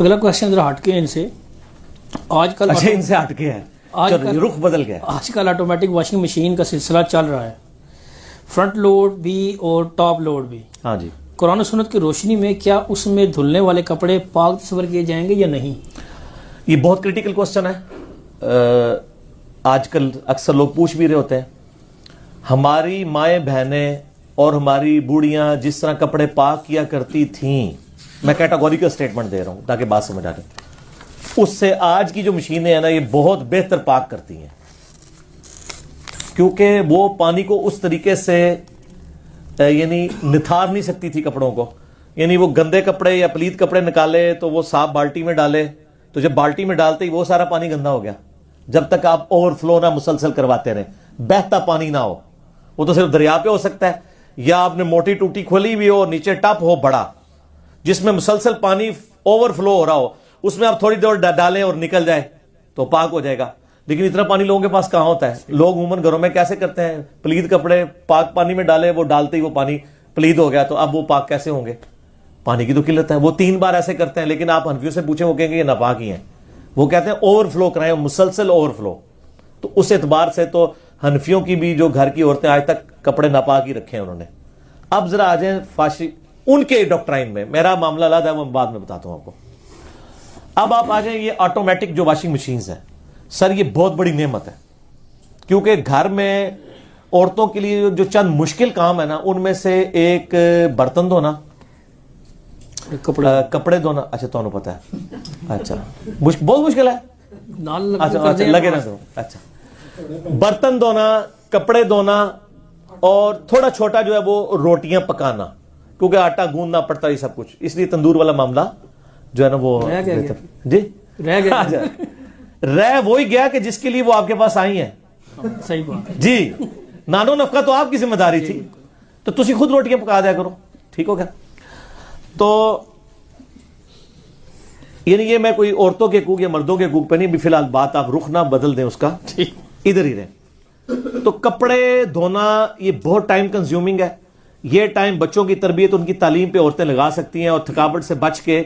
اگلا کوشچن ذرا ہٹ کے ان سے. آج کل اچھا ان سے ہٹ کے ہے, رخ بدل گیا. آج کل آٹومیٹک واشنگ مشین کا سلسلہ چل رہا ہے, فرنٹ لوڈ بھی اور ٹاپ لوڈ بھی. ہاں جی. قرآن و سنت کی روشنی میں کیا اس میں دھلنے والے کپڑے پاک تصور کیے جائیں گے یا نہیں؟ یہ بہت کریٹیکل کوسچن ہے. آج کل اکثر لوگ پوچھ بھی رہے ہوتے ہیں. ہماری مائیں بہنیں اور ہماری بوڑھیاں جس طرح کپڑے پاک کیا کرتی تھیں, میں کیٹاگوریکل سٹیٹمنٹ دے رہا ہوں تاکہ بات سمجھ آ جائے, اس سے آج کی جو مشینیں ہیں نا یہ بہت بہتر پاک کرتی ہیں, کیونکہ وہ پانی کو اس طریقے سے یعنی نتھار نہیں سکتی تھی کپڑوں کو. یعنی وہ گندے کپڑے یا پلیت کپڑے نکالے تو وہ صاف بالٹی میں ڈالے, تو جب بالٹی میں ڈالتے ہی وہ سارا پانی گندا ہو گیا. جب تک آپ اوور فلو نہ مسلسل کرواتے رہیں, بہتا پانی نہ ہو, وہ تو صرف دریا پہ ہو سکتا ہے, یا آپ نے موٹی ٹوٹی کھولی ہوئی ہو, نیچے ٹپ ہو بڑا جس میں مسلسل پانی اوور فلو ہو رہا ہو, اس میں آپ تھوڑی دیر ڈالیں اور نکل جائے تو پاک ہو جائے گا. لیکن اتنا پانی لوگوں کے پاس کہاں ہوتا ہے. لوگ عموماً گھروں میں کیسے کرتے ہیں, پلید کپڑے پاک پانی میں ڈالے, وہ ڈالتے ہی وہ پانی پلید ہو گیا, تو اب وہ پاک کیسے ہوں گے؟ پانی کی تو قلت ہے. وہ 3 بار ایسے کرتے ہیں, لیکن آپ حنفیوں سے پوچھیں وہ کہیں گے یہ ناپاک ہی ہیں. وہ کہتے ہیں اوور فلو کرائیں, مسلسل اوور فلو. تو اس اعتبار سے تو حنفیوں کی بھی جو گھر کی عورتیں آج تک کپڑے ناپاک ہی رکھے ہیں انہوں نے. اب ذرا آ جائیں فاشی ان کے ڈاکٹرائن میں, میرا معاملہ الگ ہے, وہ بعد میں بتاتا ہوں آپ کو. اب آپ آ جائیں یہ آٹومیٹک جو واشنگ مشینز ہیں, سر یہ بہت بڑی نعمت ہے, کیونکہ گھر میں عورتوں کے لیے جو چند مشکل کام ہے نا, ان میں سے ایک برتن دھونا, کپڑے دھونا. اچھا تو پتا ہے, اچھا بہت مشکل ہے, اچھا لگے نہ دو. اچھا برتن دھونا, کپڑے دھونا, اور تھوڑا چھوٹا جو ہے وہ روٹیاں پکانا, کیونکہ آٹا گوندنا پڑتا ہے یہ سب کچھ, اس لیے تندور والا معاملہ جو ہے نا وہ جی رہ گیا. رہ وہی گیا کہ جس کے لیے وہ آپ کے پاس آئی ہیں. صحیح بات جی, نانو نفقہ تو آپ کی ذمہ داری تھی, تو تسی خود روٹیاں پکا دیا کرو. ٹھیک ہو گیا. تو یعنی یہ میں کوئی عورتوں کے حقوق یا مردوں کے حقوق پہ نہیں, بھی فی الحال بات آپ رخ نہ بدل دیں اس کا, ادھر ہی رہیں. تو کپڑے دھونا یہ بہت ٹائم کنزیومنگ ہے. یہ ٹائم بچوں کی تربیت, ان کی تعلیم پہ عورتیں لگا سکتی ہیں, اور تھکاوٹ سے بچ کے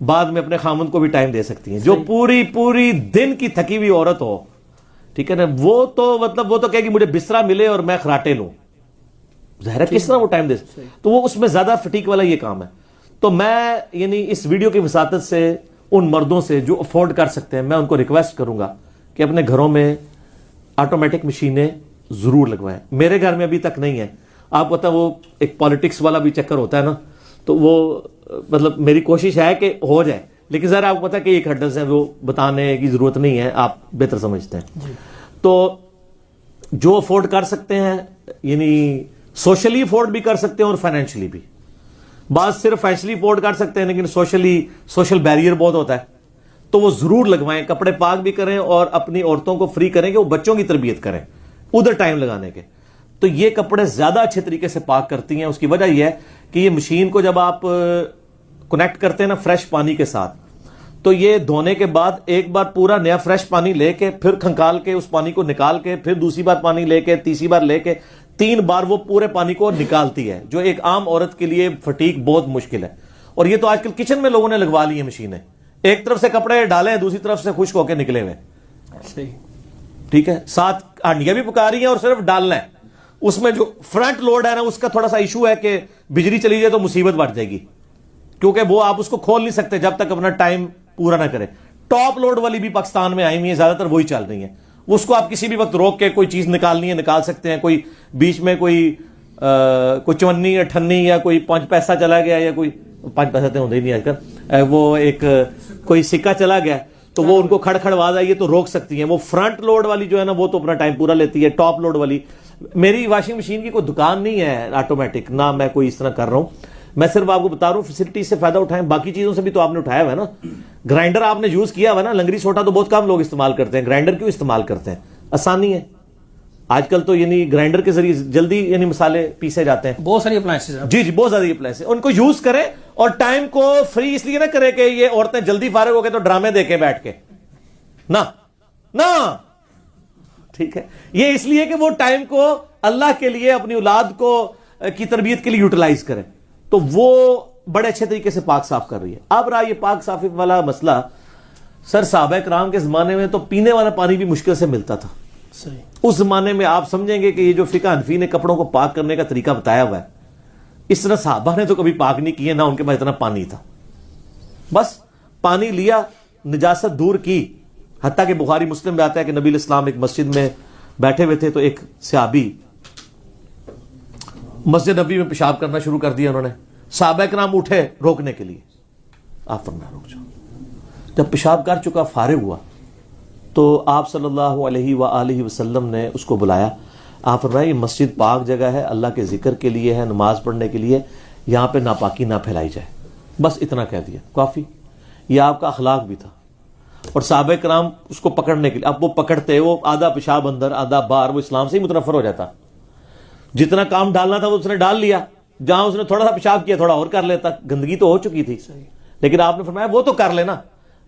بعد میں اپنے خامند کو بھی ٹائم دے سکتی ہیں. جو پوری دن کی تھکی ہوئی عورت ہو, ٹھیک ہے نا, وہ تو مطلب وہ تو کہے گی مجھے بسترا ملے اور میں خراٹے لوں. ظاہر ہے کس طرح وہ ٹائم دے سکتی, تو وہ اس میں زیادہ فٹیک والا یہ کام ہے. تو میں یعنی اس ویڈیو کی وساطت سے ان مردوں سے جو افورڈ کر سکتے ہیں, میں ان کو ریکویسٹ کروں گا کہ اپنے گھروں میں آٹومیٹک مشینیں ضرور لگوائیں. میرے گھر میں ابھی تک نہیں ہے. آپ پتہ وہ ایک پالیٹکس والا بھی چکر ہوتا ہے نا, تو وہ مطلب میری کوشش ہے کہ ہو جائے, لیکن ذرا آپ کو پتہ کہ ایک ہرڈلز ہیں, وہ بتانے کی ضرورت نہیں ہے, آپ بہتر سمجھتے ہیں. تو جو افورڈ کر سکتے ہیں, یعنی سوشلی افورڈ بھی کر سکتے ہیں اور فائنینشلی بھی. بعض صرف فائنینشلی افورڈ کر سکتے ہیں لیکن سوشل بیریئر بہت ہوتا ہے, تو وہ ضرور لگوائیں. کپڑے پاک بھی کریں اور اپنی عورتوں کو فری کریں کہ وہ بچوں کی تربیت کریں ادھر ٹائم لگانے کے. تو یہ کپڑے زیادہ اچھے طریقے سے پاک کرتی ہیں. اس کی وجہ یہ ہے کہ یہ مشین کو جب آپ کنیکٹ کرتے ہیں نا فریش پانی کے ساتھ, تو یہ دھونے کے بعد ایک بار پورا نیا فریش پانی لے کے, پھر کھنکال کے اس پانی کو نکال کے, پھر دوسری بار پانی لے کے, تیسری بار لے کے, 3 بار وہ پورے پانی کو نکالتی ہے, جو ایک عام عورت کے لیے فٹیک بہت مشکل ہے. اور یہ تو آج کل کچن میں لوگوں نے لگوا لی ہیں مشینیں, ایک طرف سے کپڑے ڈالیں, دوسری طرف سے خشک ہو کے نکلے ہوئے. ٹھیک ہے, 7 ہانڈیاں بھی پکا رہی ہیں اور صرف ڈالنا ہے. اس میں جو فرنٹ لوڈ ہے نا, اس کا تھوڑا سا ایشو ہے کہ بجلی چلی جائے تو مصیبت بڑھ جائے گی, کیونکہ وہ آپ اس کو کھول نہیں سکتے جب تک اپنا ٹائم پورا نہ کرے. ٹاپ لوڈ والی بھی پاکستان میں آئی ہوئی ہیں, زیادہ تر وہی چل رہی ہیں. اس کو آپ کسی بھی وقت روک کے کوئی چیز نکالنی ہے نکال سکتے ہیں. کوئی بیچ میں کوئی 54 یا 58 یا کوئی 5 پیسہ چلا گیا, یا کوئی 5 پیسہ تو ہوتا ہی نہیں آج کل, وہ ایک کوئی سکہ چلا گیا, تو وہ ان کو کھڑ کھڑ آواز آئی ہے تو روک سکتی ہیں. وہ فرنٹ لوڈ والی جو ہے نا وہ تو اپنا ٹائم پورا لیتی ہے. ٹاپ لوڈ والی, میری واشنگ مشین کی کوئی دکان نہیں ہے آٹومیٹک, نہ میں کوئی اس طرح کر رہا ہوں. میں صرف آپ کو بتا رہا ہوں فیسلٹی سے فائدہ اٹھائیں. باقی چیزوں سے بھی تو آپ نے اٹھایا ہوا ہے نا. گرائنڈر آپ نے یوز کیا ہوا ہے نا, لنگری سوٹا تو بہت کم لوگ استعمال کرتے ہیں, گرائنڈر کیوں استعمال کرتے ہیں؟ آسانی ہے. آج کل تو یعنی گرائنڈر کے ذریعے جلدی یعنی مسالے پیسے جاتے ہیں. بہت ساری اپلائنسز ہیں. جی بہت زیادہ اپلائنسز, ان کو یوز کریں اور ٹائم کو فری اس لیے نہ کریں کہ یہ عورتیں جلدی فارغ ہو گئے تو ڈرامے دیکھیں بیٹھ کے, نہ ٹھیک ہے. یہ اس لیے کہ وہ ٹائم کو اللہ کے لیے, اپنی اولاد کو کی تربیت کے لیے یوٹیلائز کریں. تو وہ بڑے اچھے طریقے سے پاک صاف کر رہی ہے. اب رہا یہ پاک صافی والا مسئلہ, سر صحابہ کرام کے زمانے میں تو پینے والا پانی بھی مشکل سے ملتا تھا. صحیح. اس زمانے میں آپ سمجھیں گے کہ یہ جو فقہ حنفی نے کپڑوں کو پاک کرنے کا طریقہ بتایا ہوا ہے, اس طرح صحابہ نے تو کبھی پاک نہیں کیے, نہ ان کے پاس اتنا پانی تھا. بس پانی لیا, نجاست دور کی. حتیٰ کہ بخاری مسلم میں آتا ہے کہ نبی الاسلام ایک مسجد میں بیٹھے ہوئے تھے, تو ایک صحابی مسجد نبی میں پیشاب کرنا شروع کر دیا. انہوں نے صحابہ کرام اٹھے روکنے کے لیے, آپ فرمایا روک جاؤ. جب پیشاب کر چکا فارغ ہوا تو آپ صلی اللہ علیہ وآلہ وسلم نے اس کو بلایا. آپ فرمایا یہ مسجد پاک جگہ ہے, اللہ کے ذکر کے لیے ہے, نماز پڑھنے کے لیے, یہاں پہ ناپاکی نہ پھیلائی جائے. بس اتنا کہہ دیا, کافی. یہ آپ کا اخلاق بھی تھا. اور صحابہ کرام اس کو پکڑنے کے لیے, اب وہ پکڑتے, وہ آدھا پیشاب اندر آدھا باہر, وہ اسلام سے ہی متنفر ہو جاتا. جتنا کام ڈالنا تھا وہ اس نے ڈال لیا, جہاں اس نے تھوڑا سا پیشاب کیا تھوڑا اور کر لیتا, گندگی تو ہو چکی تھی. لیکن آپ نے فرمایا وہ تو کر لینا,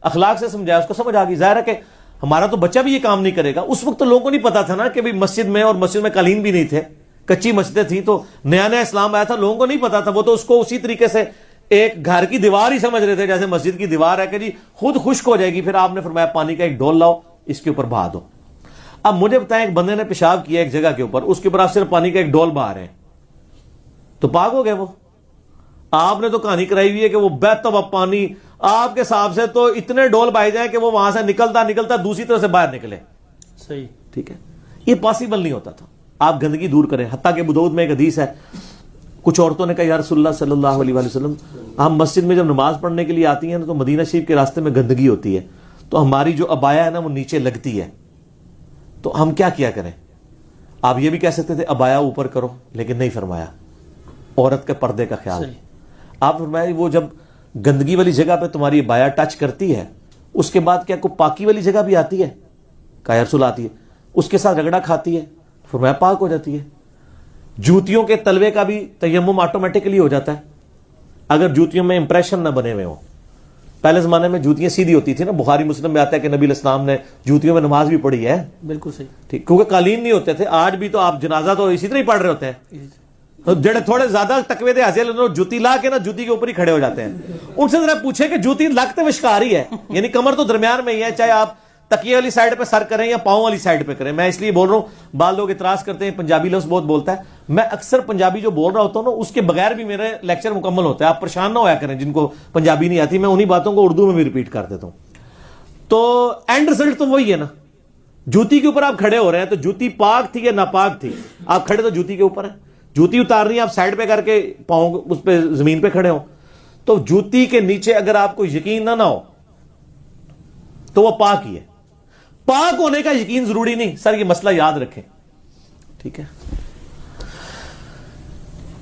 اخلاق سے سمجھایا, اس کو سمجھ آ گئی. ظاہر ہے کہ ہمارا تو بچہ بھی یہ کام نہیں کرے گا. اس وقت تو لوگوں کو نہیں پتا تھا نا کہ مسجد میں, اور مسجد میں قالین بھی نہیں تھے, کچی مسجدیں تھیں, تو نیا نیا اسلام آیا تھا, لوگوں کو نہیں پتا تھا. وہ تو اس کو اسی طریقے سے ایک گھر کی دیوار ہی سمجھ رہے تھے جیسے مسجد کی دیوار ہے کہ جی خود خشک ہو جائے گی. پھر آپ نے فرمایا پانی کا ایک ڈول لاؤ, اس کے اوپر بہا دو. اب مجھے بتائیں, ایک بندے نے پیشاب کیا ایک جگہ کے اوپر, اس کے اوپر آپ صرف پانی کا ایک ڈول بہا رہے ہیں, تو پاک ہو گئے وہ؟ آپ نے تو کہانی کرائی ہوئی ہے کہ وہ بہتا ہوا پانی آپ کے حساب سے تو اتنے ڈول بہائے جائیں کہ وہ وہاں سے نکلتا دوسری طرف سے باہر نکلے. صحیح. ٹھیک ہے, یہ پاسبل نہیں ہوتا تھا. آپ گندگی دور کریں. حتیٰ کہ ابو داؤد میں ایک حدیث ہے, کچھ عورتوں نے کہا یا رسول اللہ صلی اللہ علیہ وآلہ وسلم, ہم مسجد میں جب نماز پڑھنے کے لیے آتی ہیں نا تو مدینہ شریف کے راستے میں گندگی ہوتی ہے, تو ہماری جو عبایا ہے نا وہ نیچے لگتی ہے, تو ہم کیا کریں؟ آپ یہ بھی کہہ سکتے تھے عبایا اوپر کرو, لیکن نہیں فرمایا, عورت کے پردے کا خیال. آپ فرمایا وہ جب گندگی والی جگہ پہ تمہاری عبایا ٹچ کرتی ہے, اس کے بعد کیا کوئی پاکی والی جگہ بھی آتی ہے؟ کہا یا رسول آتی ہے. اس کے ساتھ رگڑا کھاتی ہے, فرمایا پاک ہو جاتی ہے. جوتیوں کے تلوے کا بھی تیمم آٹومیٹکلی ہو جاتا ہے اگر جوتیوں میں امپریشن نہ بنے ہوئے ہوں. پہلے زمانے میں جوتیاں سیدھی ہوتی تھی نا, بخاری مسلم میں آتا ہے کہ نبی الاسلام نے جوتیوں میں نماز بھی پڑھی ہے. بالکل صحیح. ٹھیک, کیونکہ قالین نہیں ہوتے تھے. آج بھی تو آپ جنازہ تو اسی طرح ہی پڑھ رہے ہوتے ہیں, جڑے تھوڑے زیادہ تقوی دے حاصل جوتی لا کے نا جوتی کے اوپر ہی کھڑے ہو جاتے ہیں. ان سے ذرا پوچھے کہ جوتی لگتے وشکار ہی ہے, یعنی کمر تو درمیان میں ہی ہے, چاہے آپ تکیے والی سائڈ پہ سر کریں یا پاؤں والی سائڈ پہ کریں. میں اس لیے بول رہا ہوں, بعض لوگ اعتراض کرتے ہیں پنجابی لفظ بہت بولتا ہے. میں اکثر پنجابی جو بول رہا ہوتا ہوں نا اس کے بغیر بھی میرے لیکچر مکمل ہوتا ہے. آپ پریشان نہ ہویا کریں جن کو پنجابی نہیں آتی, میں انہی باتوں کو اردو میں بھی ریپیٹ کر دیتا ہوں. تو اینڈ رزلٹ تو وہی ہے نا, جوتی کے اوپر آپ کھڑے ہو رہے ہیں, تو جوتی پاک تھی یا ناپاک تھی, آپ کھڑے تو جوتی کے اوپر ہیں. جوتی اتارنی آپ سائڈ پہ کر کے پاؤں اس پہ زمین پہ کھڑے ہو, تو جوتی کے نیچے اگر آپ کو یقین نہ ہو تو وہ پاک ہی ہے. پاک ہونے کا یقین ضروری نہیں. سر یہ مسئلہ یاد رکھیں, ٹھیک ہے؟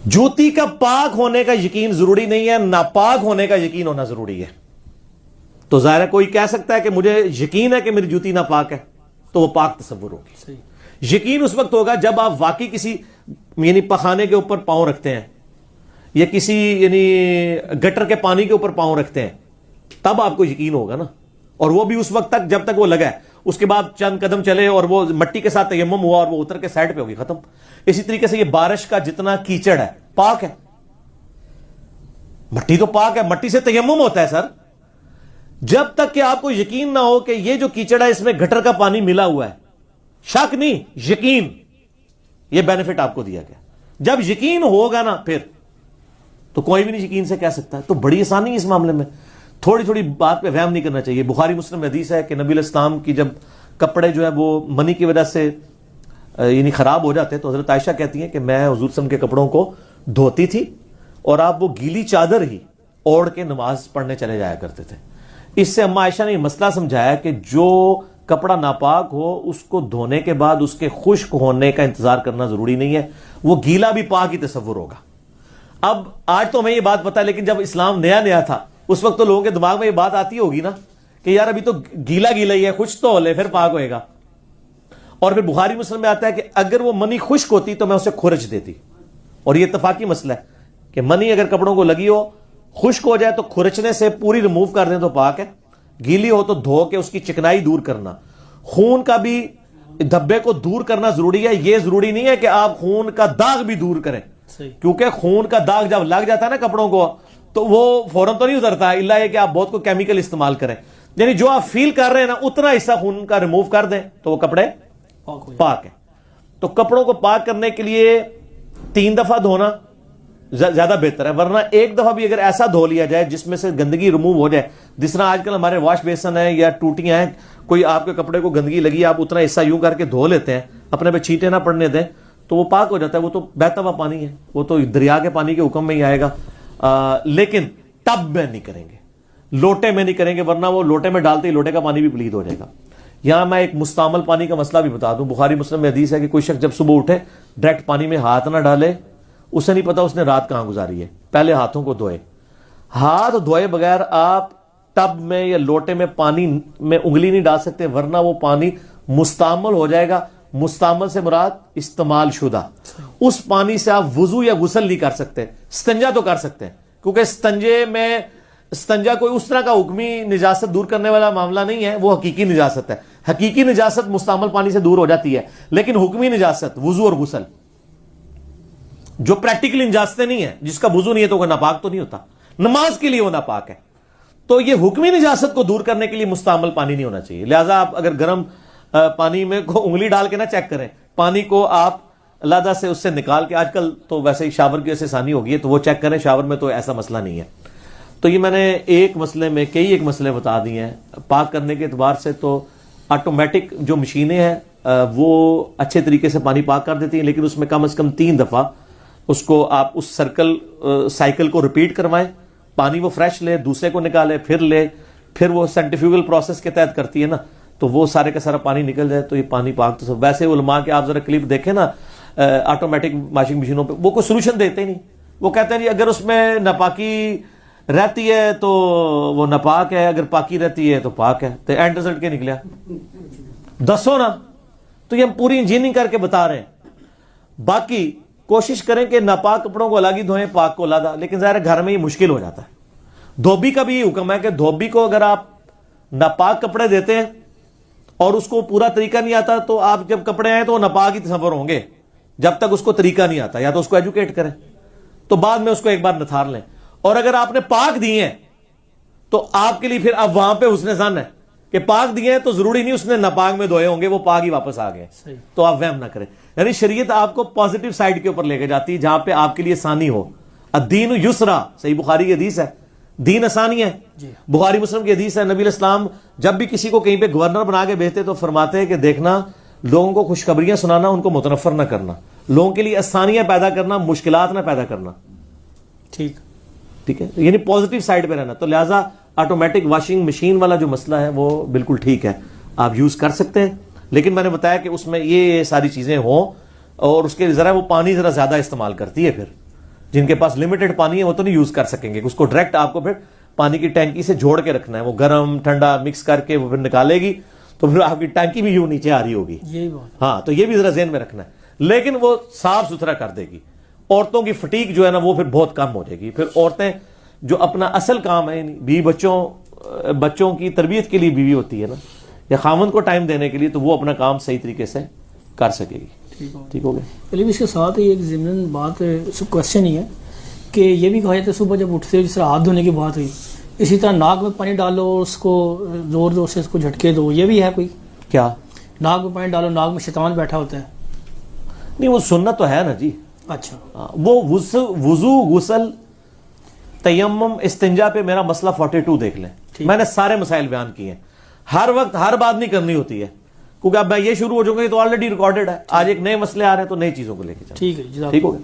جوتی کا پاک ہونے کا یقین ضروری نہیں ہے, ناپاک ہونے کا یقین ہونا ضروری ہے. تو ظاہر ہے کوئی کہہ سکتا ہے کہ مجھے یقین ہے کہ میری جوتی ناپاک ہے, تو وہ پاک تصور ہوگی. یقین اس وقت ہوگا جب آپ واقعی کسی یعنی پخانے کے اوپر پاؤں رکھتے ہیں یا کسی یعنی گٹر کے پانی کے اوپر پاؤں رکھتے ہیں, تب آپ کو یقین ہوگا نا. اور وہ بھی اس وقت تک جب تک وہ لگا ہے, اس کے بعد چند قدم چلے اور وہ مٹی کے ساتھ تیمم ہوا اور وہ اتر کے سائڈ پہ ہوگی, ختم. اسی طریقے سے یہ بارش کا جتنا کیچڑ ہے پاک ہے, مٹی تو پاک ہے, مٹی سے تیمم ہوتا ہے سر. جب تک کہ آپ کو یقین نہ ہو کہ یہ جو کیچڑ ہے اس میں گٹر کا پانی ملا ہوا ہے, شک نہیں یقین, یہ بینیفٹ آپ کو دیا گیا. جب یقین ہوگا نا پھر تو کوئی بھی نہیں یقین سے کہہ سکتا ہے. تو بڑی آسانی ہے اس معاملے میں, تھوڑی تھوڑی بات پہ وہم نہیں کرنا چاہیے. بخاری مسلم میں حدیث ہے کہ نبی الاسلام کی جب کپڑے جو ہے وہ منی کی وجہ سے یعنی خراب ہو جاتے, تو حضرت عائشہ کہتی ہیں کہ میں حضور صلی اللہ علیہ وسلم کے کپڑوں کو دھوتی تھی اور آپ وہ گیلی چادر ہی اوڑھ کے نماز پڑھنے چلے جایا کرتے تھے. اس سے اما عائشہ نے یہ مسئلہ سمجھایا کہ جو کپڑا ناپاک ہو اس کو دھونے کے بعد اس کے خشک ہونے کا انتظار کرنا ضروری نہیں ہے, وہ گیلا بھی پاک ہی تصور ہوگا. اب آج تو ہمیں یہ بات پتا, لیکن جب اسلام نیا تھا اس وقت تو لوگوں کے دماغ میں یہ بات آتی ہوگی نا کہ یار ابھی تو گیلا ہی ہے, خشک تو ہو لے پھر پاک ہوئے گا. اور پھر بخاری مسلم میں آتا ہے کہ اگر وہ منی خشک ہوتی تو میں اسے کھرچ دیتی, اور یہ اتفاقی مسئلہ ہے کہ منی اگر کپڑوں کو لگی ہو خشک ہو جائے تو کھرچنے سے پوری ریموو کر دیں تو پاک ہے, گیلی ہو تو دھو کے اس کی چکنائی دور کرنا, خون کا بھی دھبے کو دور کرنا ضروری ہے. یہ ضروری نہیں ہے کہ آپ خون کا داغ بھی دور کریں, کیونکہ خون کا داغ جب لگ جاتا ہے نا کپڑوں کو تو وہ فوراً تو نہیں اترتا ہے، الا یہ کہ آپ بہت کو کیمیکل استعمال کریں، یعنی جو آپ فیل کر رہے ہیں نا اتنا حصہ خون کا ریموو کر دیں تو وہ کپڑے پاک ہیں۔ تو کپڑوں کو پاک کرنے کے لیے 3 دفعہ دھونا زیادہ بہتر ہے، ورنہ ایک دفعہ بھی اگر ایسا دھو لیا جائے جس میں سے گندگی ریموو ہو جائے، جس طرح آج کل ہمارے واش بیسن ہیں یا ٹوٹیاں ہیں، کوئی آپ کے کپڑے کو گندگی لگی آپ اتنا حصہ یوں کر کے دھو لیتے ہیں، اپنے پہ چھینٹے نہ پڑنے دیں تو وہ پاک ہو جاتا ہے، وہ تو بہتا ہوا پانی ہے، وہ تو دریا کے پانی کے حکم میں ہی آئے گا۔ لیکن ٹب میں نہیں کریں گے، لوٹے میں نہیں کریں گے، ورنہ وہ لوٹے میں ڈالتے ہی لوٹے کا پانی بھی پلید ہو جائے گا۔ یہاں میں ایک مستعمل پانی کا مسئلہ بھی بتا دوں، بخاری مسلم میں حدیث ہے کہ کوئی شخص جب صبح اٹھے ڈائریکٹ پانی میں ہاتھ نہ ڈالے، اسے نہیں پتا اس نے رات کہاں گزاری ہے، پہلے ہاتھوں کو دھوئے۔ ہاتھ دھوئے بغیر آپ ٹب میں یا لوٹے میں پانی میں انگلی نہیں ڈال سکتے، ورنہ وہ پانی مستعمل ہو جائے گا۔ مستعمل سے مراد استعمال شدہ، اس پانی سے آپ وضو یا غسل نہیں کر سکتے، استنجا تو کر سکتے ہیں، کیونکہ استنجا کوئی اس طرح کا حکمی نجاست دور کرنے والا معاملہ نہیں ہے، وہ حقیقی نجاست ہے۔ حقیقی نجاست مستعمل پانی سے دور ہو جاتی ہے، لیکن حکمی نجاست وضو اور غسل جو پریکٹیکلی نجاستیں نہیں ہیں، جس کا وضو نہیں ہے تو وہ ناپاک تو نہیں ہوتا، نماز کے لیے وہ ناپاک ہے، تو یہ حکمی نجاست کو دور کرنے کے لیے مستعمل پانی نہیں ہونا چاہیے۔ لہٰذا آپ اگر گرم پانی میں کو انگلی ڈال کے نہ چیک کریں، پانی کو آپ علیحدہ سے اس سے نکال کے، آج کل تو ویسے ہی شاور کی ویسے آسانی ہوگی ہے تو وہ چیک کریں، شاور میں تو ایسا مسئلہ نہیں ہے۔ تو یہ میں نے ایک مسئلے میں ایک مسئلے بتا دیے ہیں پاک کرنے کے اعتبار سے۔ تو آٹومیٹک جو مشینیں ہیں وہ اچھے طریقے سے پانی پاک کر دیتی ہیں، لیکن اس میں کم از کم 3 دفعہ اس کو آپ اس سائیکل کو ریپیٹ کروائیں، پانی وہ فریش لے، دوسرے کو نکالے، پھر لے، پھر وہ سینٹریفیوگل پروسیس کے تحت کرتی ہے نا، تو وہ سارے کا سارا پانی نکل جائے تو یہ پانی پاک۔ تو ویسے علماء کے آپ ذرا کلپ دیکھیں نا آٹومیٹک واشنگ مشینوں پہ، وہ کوئی سولوشن دیتے ہی نہیں، وہ کہتے ہیں جی اگر اس میں ناپاکی رہتی ہے تو وہ ناپاک ہے، اگر پاکی رہتی ہے تو پاک ہے، تو اینڈ رزلٹ کے نکلیا دسو نا۔ تو یہ ہم پوری انجینئرنگ کر کے بتا رہے ہیں۔ باقی کوشش کریں کہ ناپاک کپڑوں کو الگ ہی دھوئیں، پاک کو علیحدہ، لیکن ظاہر گھر میں یہ مشکل ہو جاتا ہے۔ دھوبی کا بھی یہ حکم ہے کہ دھوبی کو اگر آپ ناپاک کپڑے دیتے ہیں اور اس کو پورا طریقہ نہیں آتا تو آپ جب کپڑے آئیں تو وہ ناپاک ہی تصور ہوں گے جب تک اس کو طریقہ نہیں آتا، یا تو اس کو ایجوکیٹ کریں تو بعد میں اس کو ایک بار نتھار لیں، اور اگر آپ نے پاک دیے ہیں تو آپ کے لیے پھر اب وہاں پہ حسن ظن ہے کہ پاک دیے ہیں تو ضروری نہیں اس نے ناپاک میں دھوئے ہوں گے، وہ پاک ہی واپس آ گئے، تو آپ وہم نہ کریں۔ یعنی شریعت آپ کو پازیٹیو سائڈ کے اوپر لے کے جاتی ہے جہاں پہ آپ کے لیے آسانی ہو۔ الدین یسرا، صحیح بخاری کی حدیث ہے، دین آسانی ہے۔ بخاری مسلم کی حدیث ہے، نبی علیہ السلام جب بھی کسی کو کہیں پہ گورنر بنا کے بھیجتے تو فرماتے ہیں کہ دیکھنا لوگوں کو خوشخبریاں سنانا، ان کو متنفر نہ کرنا، لوگوں کے لیے آسانیاں پیدا کرنا، مشکلات نہ پیدا کرنا۔ ٹھیک ہے، یعنی پازیٹیو سائڈ پہ رہنا۔ تو لہٰذا آٹومیٹک واشنگ مشین والا جو مسئلہ ہے وہ بالکل ٹھیک ہے، آپ یوز کر سکتے ہیں، لیکن میں نے بتایا کہ اس میں یہ ساری چیزیں ہوں، اور اس کے ذرا وہ پانی ذرا زیادہ استعمال کرتی ہے، پھر جن کے پاس لمیٹڈ پانی ہے وہ تو نہیں یوز کر سکیں گے، اس کو ڈائریکٹ آپ کو پھر پانی کی ٹینکی سے جوڑ کے رکھنا ہے، وہ گرم ٹھنڈا مکس کر کے وہ پھر نکالے گی تو پھر آپ کی ٹینکی بھی یوں نیچے آ رہی ہوگی۔ ہاں، تو یہ بھی ذرا ذہن میں رکھنا ہے، لیکن وہ صاف ستھرا کر دے گی۔ عورتوں کی فٹیک جو ہے نا وہ پھر بہت کم ہو جائے گی۔ پھر عورتیں جو اپنا اصل کام ہے، بیوی بچوں کی تربیت کے لیے بیوی ہوتی ہے نا، یا خاوند کو ٹائم دینے کے لیے، تو وہ اپنا کام صحیح طریقے سے کر سکے گی۔ ٹھیک ہو گیا۔ چلیے، اس کے ساتھ ہی ایک ضمن بات کوشچن ہی ہے کہ یہ بھی کہا جاتا ہے صبح جب اٹھتے جس طرح ہاتھ دھونے کی بات ہوئی، اسی طرح ناک میں پانی ڈالو، اس کو زور سے اس کو جھٹکے دو، یہ بھی ہے کوئی؟ کیا ناک میں پانی ڈالو، ناک میں شیطان بیٹھا ہوتا ہے؟ نہیں، وہ سنت تو ہے نا جی۔ اچھا، وہ وضو، غسل، تیمم، استنجا پہ میرا مسئلہ 42 دیکھ لیں، میں نے سارے مسائل بیان کیے ہیں۔ ہر وقت ہر بات نہیں کرنی ہوتی ہے، کیونکہ اب میں یہ شروع ہو جاؤں گا تو آلریڈی ریکارڈڈ ہے، آج ایک نئے مسئلے آ رہے ہیں تو نئی چیزوں کو لے کے چلیں۔ ٹھیک ہے، ٹھیک ہو گیا۔